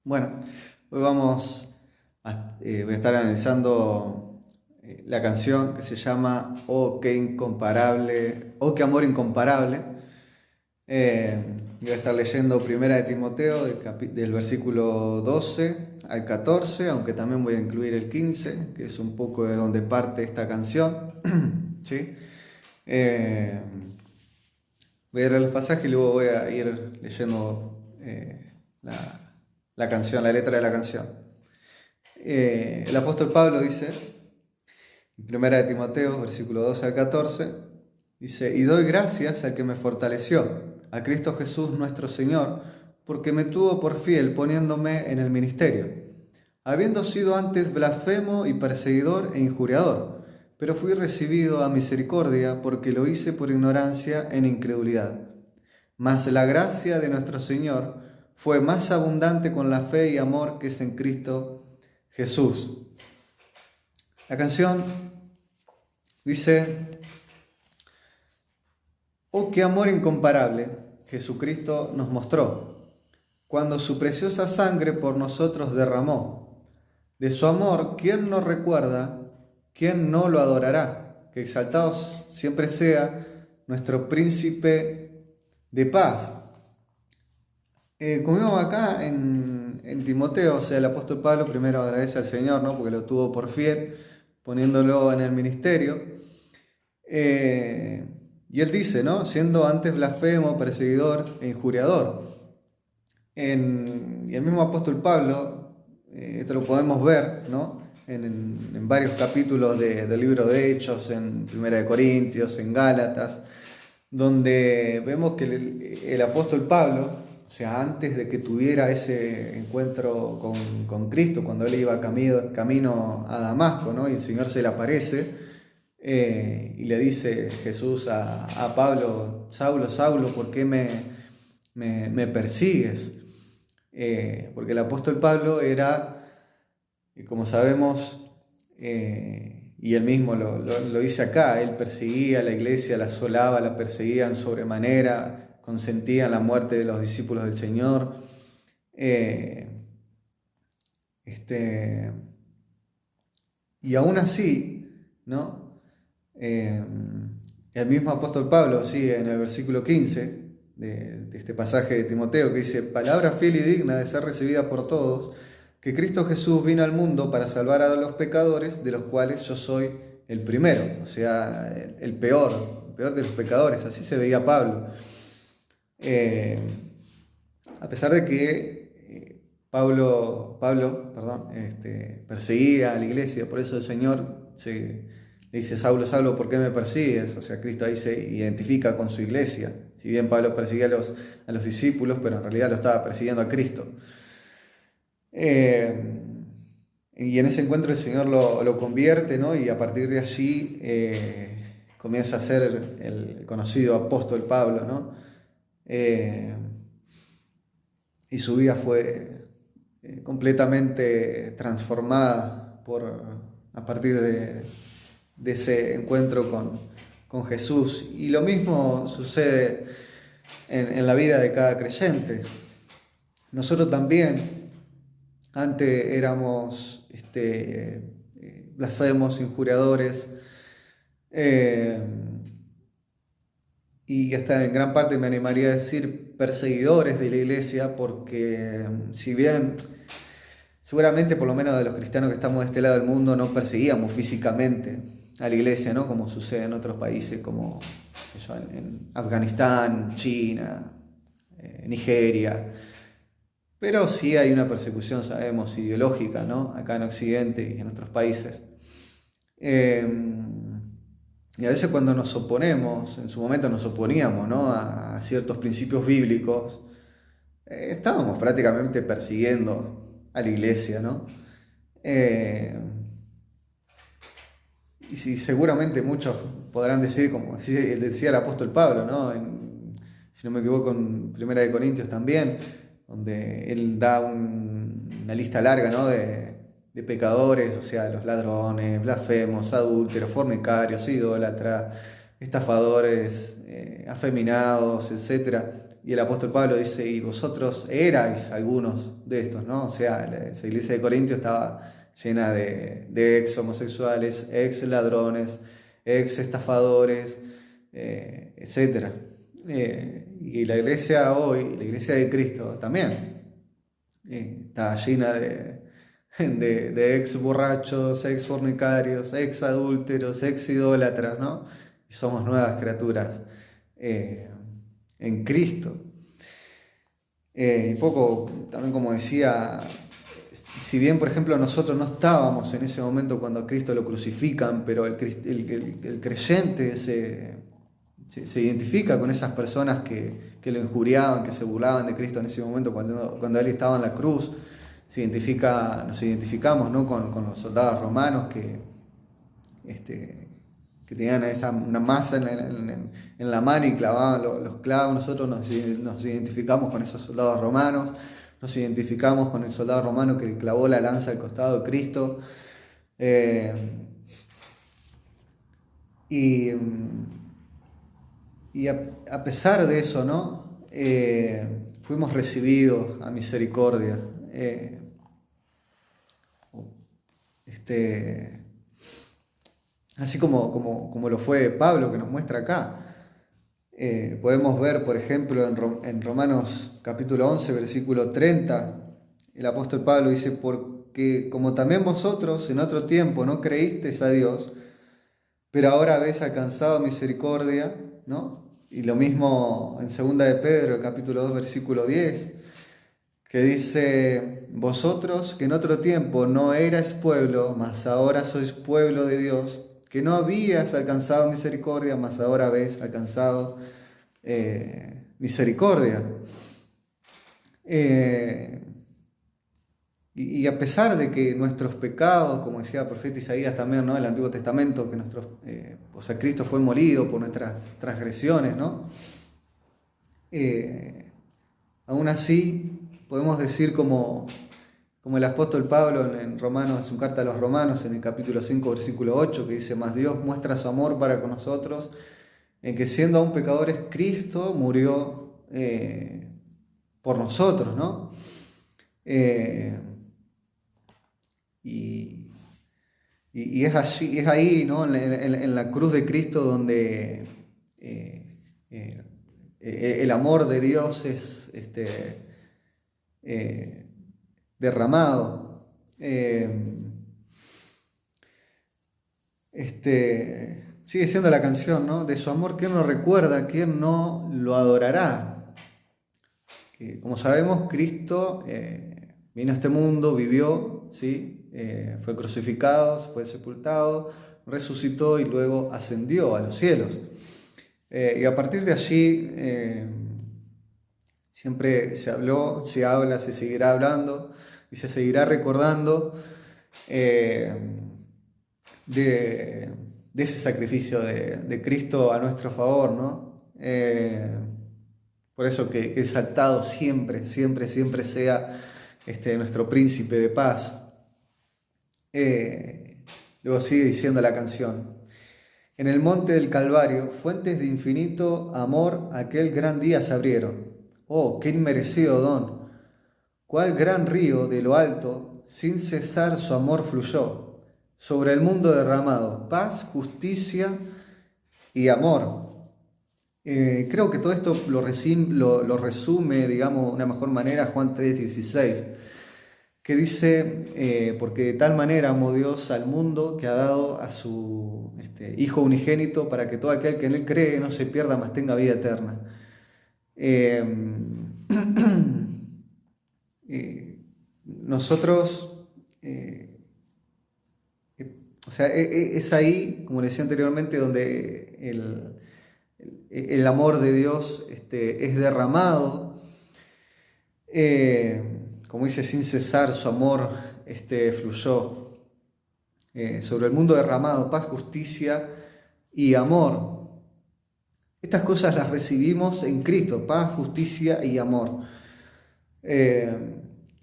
Bueno, hoy voy a estar analizando la canción que se llama Oh, qué incomparable, oh, qué amor incomparable. Voy a estar leyendo Primera de Timoteo del versículo 12 al 14, aunque también voy a incluir el 15, que es un poco de donde parte esta canción. ¿Sí? Eh, Voy a leer los pasajes y luego voy a ir leyendo la canción, la letra de la canción. El apóstol Pablo dice, en 1 de Timoteo, versículo 12 al 14, dice, y doy gracias al que me fortaleció, a Cristo Jesús nuestro Señor, porque me tuvo por fiel poniéndome en el ministerio, habiendo sido antes blasfemo y perseguidor e injuriador, pero fui recibido a misericordia porque lo hice por ignorancia en incredulidad. Mas la gracia de nuestro Señor fue más abundante con la fe y amor que es en Cristo Jesús. La canción dice, oh, qué amor incomparable Jesucristo nos mostró, cuando su preciosa sangre por nosotros derramó. De su amor, ¿quién no recuerda? ¿Quién no lo adorará? Que exaltado siempre sea nuestro príncipe de paz. Como vimos acá en Timoteo, o sea, el apóstol Pablo primero agradece al Señor, ¿no? Porque lo tuvo por fiel, poniéndolo en el ministerio. Y él dice, ¿no? Siendo antes blasfemo, perseguidor e injuriador. Y el mismo apóstol Pablo, esto lo podemos ver, ¿no? En varios capítulos del libro de Hechos, en Primera de Corintios, en Gálatas, donde vemos que el apóstol Pablo, o sea, antes de que tuviera ese encuentro con Cristo, cuando él iba camino a Damasco, ¿no? Y el Señor se le aparece y le dice Jesús a Pablo, Saulo, Saulo, ¿por qué me persigues? Porque el apóstol Pablo era, como sabemos, y él mismo lo dice acá, él perseguía a la iglesia, la asolaba, la perseguían sobremanera, consentía la muerte de los discípulos del Señor. Eh, este, y aún así, ¿no? El mismo apóstol Pablo sigue en el versículo 15 de este pasaje de Timoteo que dice, palabra fiel y digna de ser recibida por todos, que Cristo Jesús vino al mundo para salvar a los pecadores, de los cuales yo soy el primero, o sea, el peor de los pecadores, así se veía Pablo. A pesar de que Pablo, perseguía a la iglesia, por eso el Señor le dice, Saulo, Saulo, ¿por qué me persigues? O sea, Cristo ahí se identifica con su iglesia. Si bien Pablo perseguía a los discípulos, pero en realidad lo estaba persiguiendo a Cristo. Y en ese encuentro el Señor lo convierte, ¿no? Y a partir de allí comienza a ser el conocido apóstol Pablo, ¿no? Y su vida fue completamente transformada a partir de ese encuentro con Jesús. Y lo mismo sucede en la vida de cada creyente. Nosotros también, antes éramos blasfemos, injuriadores, y hasta en gran parte me animaría a decir perseguidores de la iglesia, porque si bien seguramente por lo menos de los cristianos que estamos de este lado del mundo no perseguíamos físicamente a la iglesia, ¿no? Como sucede en otros países como en Afganistán, China, Nigeria, pero sí hay una persecución, sabemos, ideológica, ¿no? Acá en Occidente y en otros países. Y a veces cuando nos oponemos, en su momento nos oponíamos, ¿no? a ciertos principios bíblicos, estábamos prácticamente persiguiendo a la iglesia, ¿no? Y si seguramente muchos podrán decir, como decía el apóstol Pablo, ¿no? Si no me equivoco, en Primera de Corintios también, donde él da una lista larga, ¿no? de pecadores, o sea, los ladrones, blasfemos, adúlteros, fornicarios, idólatras, estafadores, afeminados, etc. Y el apóstol Pablo dice, y vosotros erais algunos de estos, ¿no? O sea, esa iglesia de Corintios estaba llena de ex homosexuales, ex ladrones, ex estafadores, etc. Y la iglesia hoy, la iglesia de Cristo también, está llena de ex borrachos, ex fornicarios, ex adúlteros, ex idólatras, ¿no? Y somos nuevas criaturas en Cristo. Un poco, también como decía, si bien, por ejemplo, nosotros no estábamos en ese momento cuando a Cristo lo crucifican, pero el creyente se identifica con esas personas que lo injuriaban, que se burlaban de Cristo en ese momento cuando Él estaba en la cruz. Nos identificamos, ¿no? con los soldados romanos que tenían una masa en la mano y clavaban los clavos. Nosotros nos identificamos con esos soldados romanos, nos identificamos con el soldado romano que clavó la lanza al costado de Cristo. Y a pesar de eso, ¿no? Fuimos recibidos a misericordia. Así como lo fue Pablo, que nos muestra acá. Podemos ver, por ejemplo, en Romanos capítulo 11, versículo 30, el apóstol Pablo dice, porque como también vosotros en otro tiempo no creísteis a Dios, pero ahora habéis alcanzado misericordia, ¿no? Y lo mismo en 2 de Pedro, capítulo 2, versículo 10, que dice, vosotros que en otro tiempo no erais pueblo, mas ahora sois pueblo de Dios, que no habías alcanzado misericordia, mas ahora habéis alcanzado misericordia. Y a pesar de que nuestros pecados, como decía el profeta Isaías también, ¿no? En el Antiguo Testamento, que o sea, Cristo fue molido por nuestras transgresiones, ¿no? Aún así, podemos decir como el apóstol Pablo en su carta a los Romanos, en el capítulo 5, versículo 8, que dice, mas Dios muestra su amor para con nosotros, en que siendo aún pecadores, Cristo murió por nosotros, ¿no? Y es ahí, ¿no? En la cruz de Cristo donde el amor de Dios es derramado. Sigue siendo la canción, ¿no? De su amor, ¿quién no recuerda? ¿Quién no lo adorará? Como sabemos, Cristo vino a este mundo, vivió, ¿sí? Fue crucificado, fue sepultado, resucitó y luego ascendió a los cielos. Y a partir de allí siempre se habló, se habla, se seguirá hablando y se seguirá recordando de ese sacrificio de Cristo a nuestro favor, ¿no? Por eso que exaltado siempre, siempre, siempre sea nuestro príncipe de paz. Luego sigue diciendo la canción. En el monte del Calvario, fuentes de infinito amor aquel gran día se abrieron. Oh, qué inmerecido don. Cuál gran río de lo alto, sin cesar su amor fluyó. Sobre el mundo derramado, paz, justicia y amor. Creo que todo esto lo resume, digamos, de una mejor manera Juan 3:16, que dice, porque de tal manera amó Dios al mundo que ha dado a su Hijo unigénito para que todo aquel que en Él cree no se pierda, mas tenga vida eterna. Nosotros, o sea, es ahí, como le decía anteriormente, donde el amor de Dios es derramado. Como dice, sin cesar su amor fluyó. Sobre el mundo derramado, paz, justicia y amor. Estas cosas las recibimos en Cristo, paz, justicia y amor.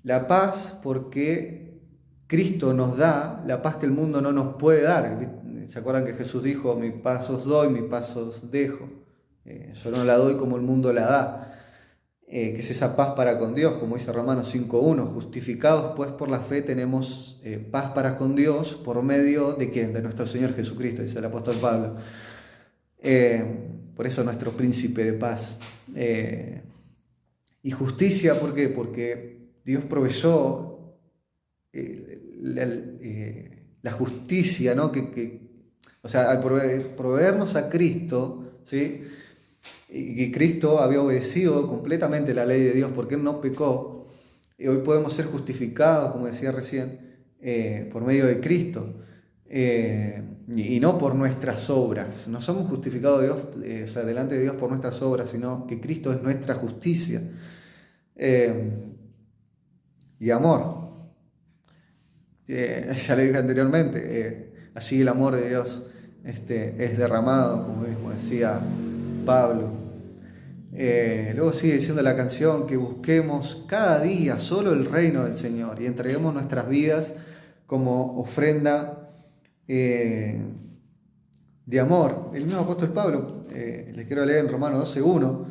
La paz porque Cristo nos da la paz que el mundo no nos puede dar. ¿Se acuerdan que Jesús dijo, mi paz os doy, mi paz os dejo? Yo no la doy como el mundo la da. que es esa paz para con Dios, como dice Romanos 5:1, justificados pues por la fe tenemos paz para con Dios por medio de ¿quién? De nuestro Señor Jesucristo, dice el apóstol Pablo. Por eso nuestro príncipe de paz. Y justicia, ¿por qué? Porque Dios proveyó la justicia, ¿no? O sea, al proveernos a Cristo, ¿sí? Y que Cristo había obedecido completamente la ley de Dios porque Él no pecó, y hoy podemos ser justificados, como decía recién, por medio de Cristo, y no por nuestras obras. No somos justificados de Dios, o sea, delante de Dios por nuestras obras, sino que Cristo es nuestra justicia. Y amor. Ya le dije anteriormente, allí el amor de Dios es derramado, como mismo decía Pablo. Luego sigue diciendo la canción que busquemos cada día solo el reino del Señor y entreguemos nuestras vidas como ofrenda de amor. El mismo apóstol Pablo, les quiero leer en Romanos 12:1,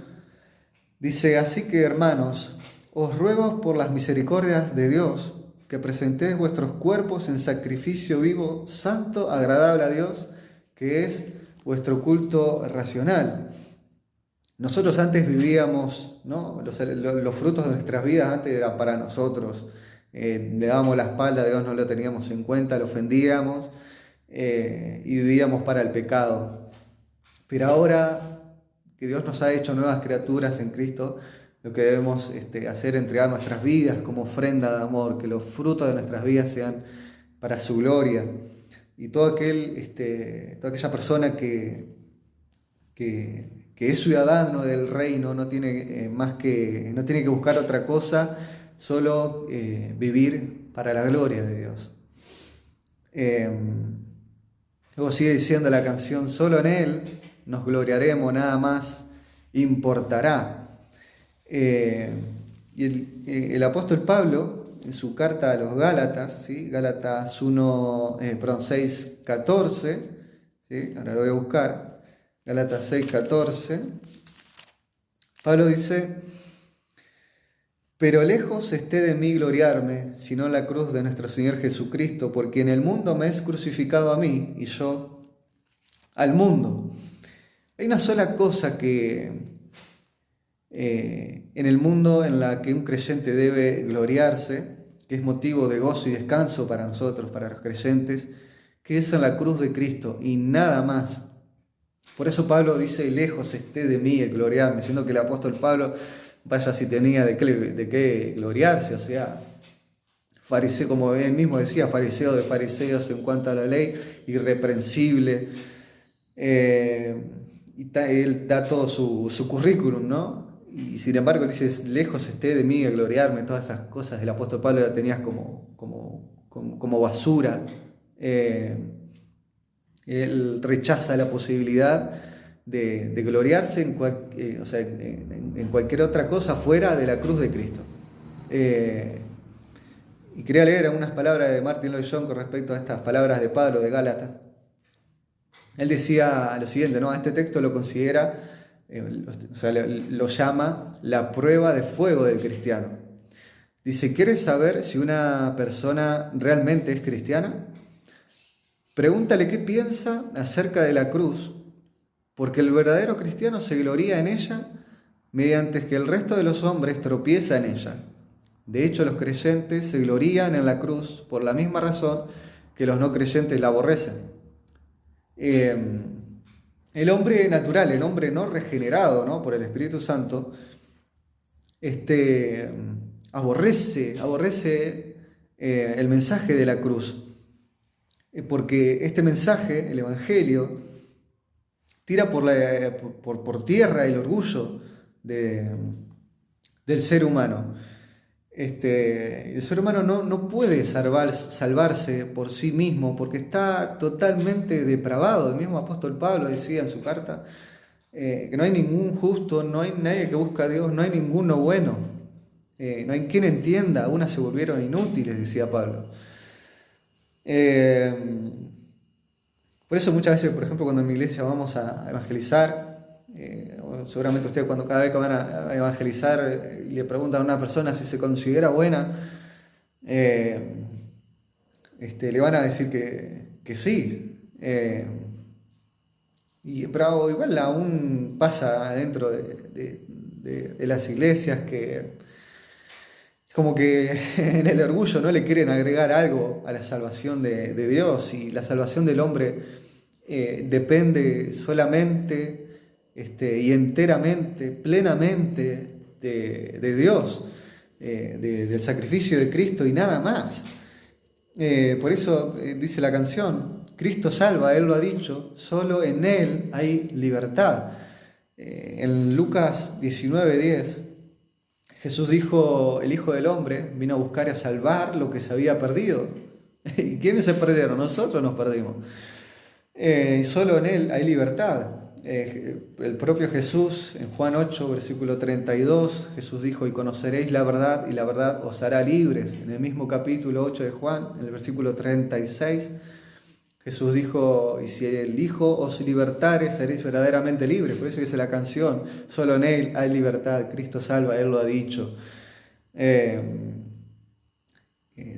dice: así que, hermanos, os ruego por las misericordias de Dios que presentéis vuestros cuerpos en sacrificio vivo, santo, agradable a Dios, que es vuestro culto racional. Nosotros antes vivíamos, ¿no? Los frutos de nuestras vidas antes eran para nosotros. Le dábamos la espalda a Dios, no lo teníamos en cuenta, lo ofendíamos y vivíamos para el pecado. Pero ahora que Dios nos ha hecho nuevas criaturas en Cristo, lo que debemos hacer es entregar nuestras vidas como ofrenda de amor, que los frutos de nuestras vidas sean para su gloria. Y toda aquella persona que es ciudadano del reino no tiene no tiene que buscar otra cosa, solo vivir para la gloria de Dios. Luego sigue diciendo la canción: solo en Él nos gloriaremos, nada más importará. Y el apóstol Pablo, en su carta a los Gálatas, ¿sí? Gálatas 6:14, ¿sí? Ahora lo voy a buscar, Gálatas 6:14, Pablo dice: pero lejos esté de mí gloriarme, sino en la cruz de nuestro Señor Jesucristo, porque en el mundo me es crucificado a mí y yo al mundo. Hay una sola cosa que en el mundo en la que un creyente debe gloriarse, que es motivo de gozo y descanso para nosotros, para los creyentes, que es en la cruz de Cristo y nada más. Por eso Pablo dice: lejos esté de mí el gloriarme, siendo que el apóstol Pablo, vaya si tenía de qué gloriarse, o sea, fariseo, como él mismo decía, fariseo de fariseos en cuanto a la ley, irreprensible. Y él da todo su currículum, ¿no? Y sin embargo él dice: lejos esté de mí el gloriarme. Todas esas cosas del apóstol Pablo las tenías como basura. Él rechaza la posibilidad de gloriarse en cualquier otra cosa fuera de la cruz de Cristo. Y quería leer algunas palabras de Martin Lloyd-Jones con respecto a estas palabras de Pablo de Gálatas. Él decía lo siguiente, ¿no? Este texto lo considera, lo llama la prueba de fuego del cristiano. Dice: ¿quieres saber si una persona realmente es cristiana? Pregúntale qué piensa acerca de la cruz, porque el verdadero cristiano se gloría en ella mediante que el resto de los hombres tropieza en ella. De hecho, los creyentes se glorían en la cruz por la misma razón que los no creyentes la aborrecen. El hombre natural, el hombre no regenerado, ¿no?, por el Espíritu Santo, aborrece el mensaje de la cruz, porque este mensaje, el Evangelio, tira por tierra el orgullo del ser humano. El ser humano no puede salvarse por sí mismo porque está totalmente depravado. El mismo apóstol Pablo decía en su carta que no hay ningún justo, no hay nadie que busca a Dios, no hay ninguno bueno, no hay quien entienda, algunas se volvieron inútiles, decía Pablo. Por eso muchas veces, por ejemplo, cuando en mi iglesia vamos a evangelizar, seguramente ustedes cuando cada vez que van a evangelizar y le preguntan a una persona si se considera buena, le van a decir que sí. Pero igual aún pasa dentro de las iglesias que es como que en el orgullo no le quieren agregar algo a la salvación de Dios, y la salvación del hombre depende solamente y enteramente, plenamente de Dios, del sacrificio de Cristo y nada más. Por eso dice la canción, Cristo salva, Él lo ha dicho, solo en Él hay libertad. En Lucas 19:10, Jesús dijo, el Hijo del Hombre vino a buscar y a salvar lo que se había perdido. ¿Y quiénes se perdieron? Nosotros nos perdimos. Solo en Él hay libertad. El propio Jesús, en Juan 8, versículo 32, Jesús dijo, y conoceréis la verdad, y la verdad os hará libres. En el mismo capítulo 8 de Juan, en el versículo 36, Jesús dijo, y si el Hijo os libertare, seréis verdaderamente libres. Por eso dice la canción, solo en Él hay libertad, Cristo salva, Él lo ha dicho.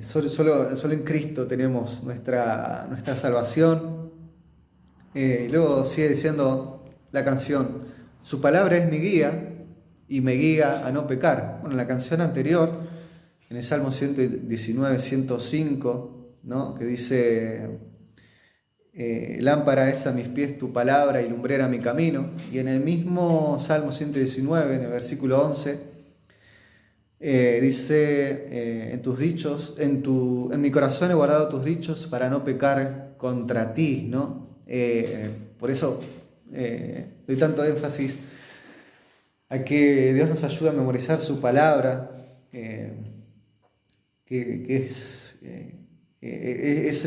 Solo en Cristo tenemos nuestra salvación. Luego sigue diciendo la canción, su palabra es mi guía y me guía a no pecar. Bueno, en la canción anterior, en el Salmo 119, 105, ¿no? Que dice, lámpara es a mis pies tu palabra y lumbrera mi camino. Y en el mismo Salmo 119, en el versículo 11, dice, en tus dichos, en mi corazón he guardado tus dichos para no pecar contra ti, ¿no? Por eso doy tanto énfasis a que Dios nos ayude a memorizar su palabra, que es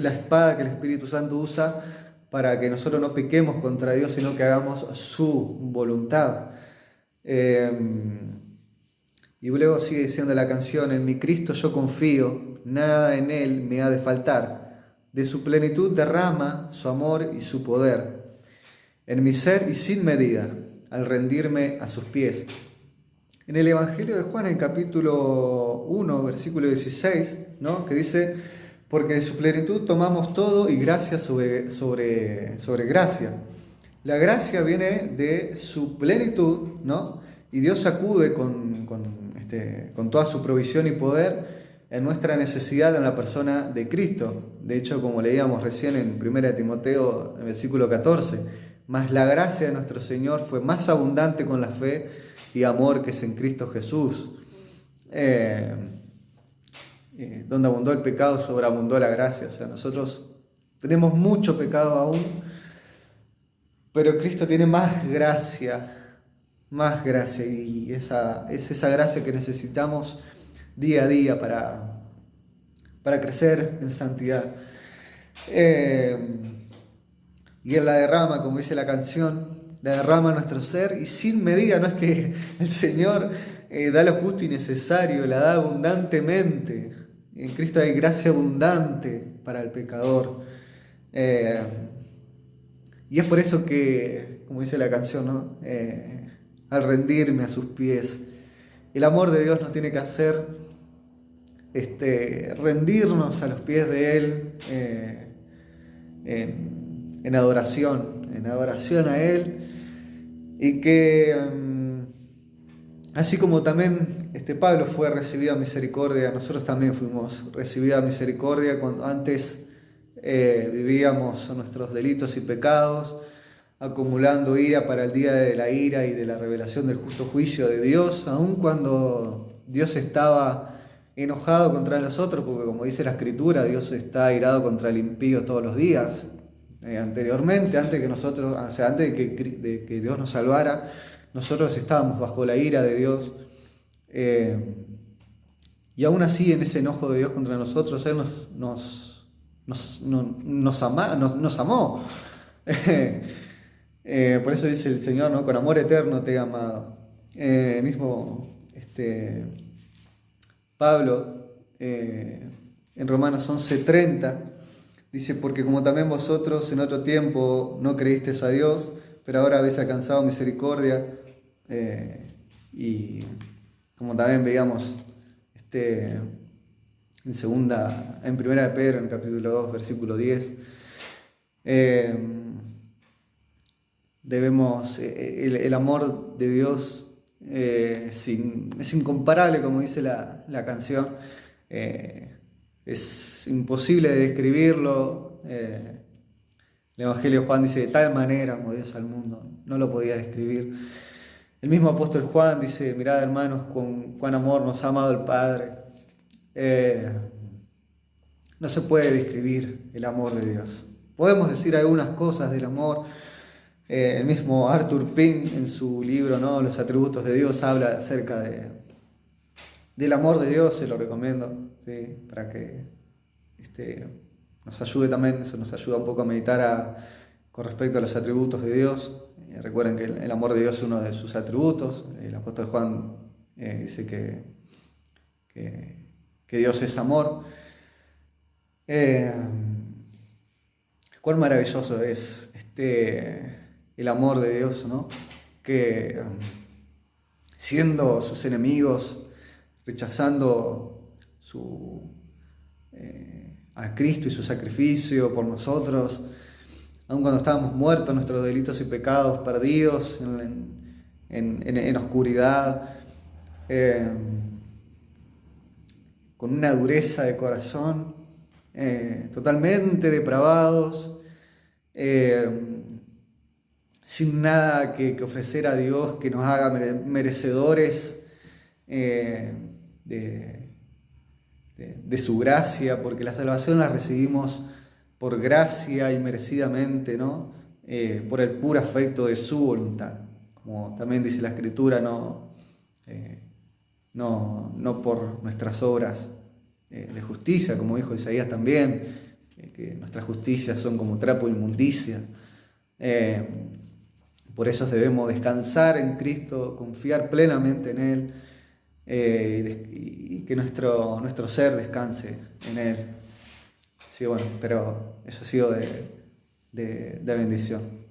la espada que el Espíritu Santo usa para que nosotros no pequemos contra Dios, sino que hagamos su voluntad. Y luego sigue diciendo la canción, en mi Cristo yo confío, nada en Él me ha de faltar. De su plenitud derrama su amor y su poder en mi ser y sin medida, al rendirme a sus pies. En el Evangelio de Juan, en capítulo 1, versículo 16, ¿no? Que dice, porque de su plenitud tomamos todo y gracia sobre gracia. La gracia viene de su plenitud, ¿no? Y Dios acude con toda su provisión y poder en nuestra necesidad en la persona de Cristo. De hecho, como leíamos recién en 1 Timoteo, en el versículo 14, mas la gracia de nuestro Señor fue más abundante con la fe y amor que es en Cristo Jesús. Donde abundó el pecado, sobreabundó la gracia. O sea, nosotros tenemos mucho pecado aún, pero Cristo tiene más gracia, y esa es esa gracia que necesitamos día a día para crecer en santidad. Y Él la derrama, como dice la canción, la derrama en nuestro ser y sin medida. No es que el Señor da lo justo y necesario, la da abundantemente. En Cristo hay gracia abundante para el pecador. Y es por eso que, como dice la canción, ¿no? Al rendirme a sus pies, el amor de Dios nos tiene que hacer rendirnos a los pies de Él en adoración a Él, y que así como también Pablo fue recibido a misericordia, nosotros también fuimos recibidos a misericordia cuando antes vivíamos nuestros delitos y pecados, acumulando ira para el día de la ira y de la revelación del justo juicio de Dios, aun cuando Dios estaba enojado contra nosotros, porque como dice la Escritura, Dios está airado contra el impío todos los días. Anteriormente, antes de que Dios nos salvara, nosotros estábamos bajo la ira de Dios, y aún así en ese enojo de Dios contra nosotros, Él nos amó. Por eso dice el Señor, ¿no? Con amor eterno te he amado. Mismo Pablo en Romanos 11:30 dice, porque como también vosotros en otro tiempo no creísteis a Dios, pero ahora habéis alcanzado misericordia, Y como también veíamos en primera de Pedro, en el capítulo 2, versículo 10, el amor de Dios es incomparable, como dice la canción. Es imposible de describirlo. El Evangelio de Juan dice: de tal manera amó Dios al mundo. No lo podía describir. El mismo apóstol Juan dice: mirad, hermanos, cuán amor nos ha amado el Padre. No se puede describir el amor de Dios. Podemos decir algunas cosas del amor. El mismo Arthur Pink, en su libro, ¿no?, Los atributos de Dios, habla acerca del amor de Dios. Se lo recomiendo, ¿sí?, para que nos ayude también. Eso nos ayuda un poco a meditar con respecto a los atributos de Dios. Recuerden que el amor de Dios es uno de sus atributos. El apóstol Juan dice que Dios es amor. Cuán maravilloso es el amor de Dios, ¿no? Que siendo sus enemigos, rechazando a Cristo y su sacrificio por nosotros, aun cuando estábamos muertos, nuestros delitos y pecados, perdidos en oscuridad, con una dureza de corazón, totalmente depravados, sin nada que ofrecer a Dios que nos haga merecedores de su gracia, porque la salvación la recibimos por gracia y merecidamente, ¿no? Por el puro afecto de su voluntad, como también dice la Escritura, no por nuestras obras de justicia, como dijo Isaías también, que nuestras justicias son como trapo de inmundicia. Por eso debemos descansar en Cristo, confiar plenamente en Él, y que nuestro ser descanse en Él. Sí, bueno, pero eso ha sido de bendición.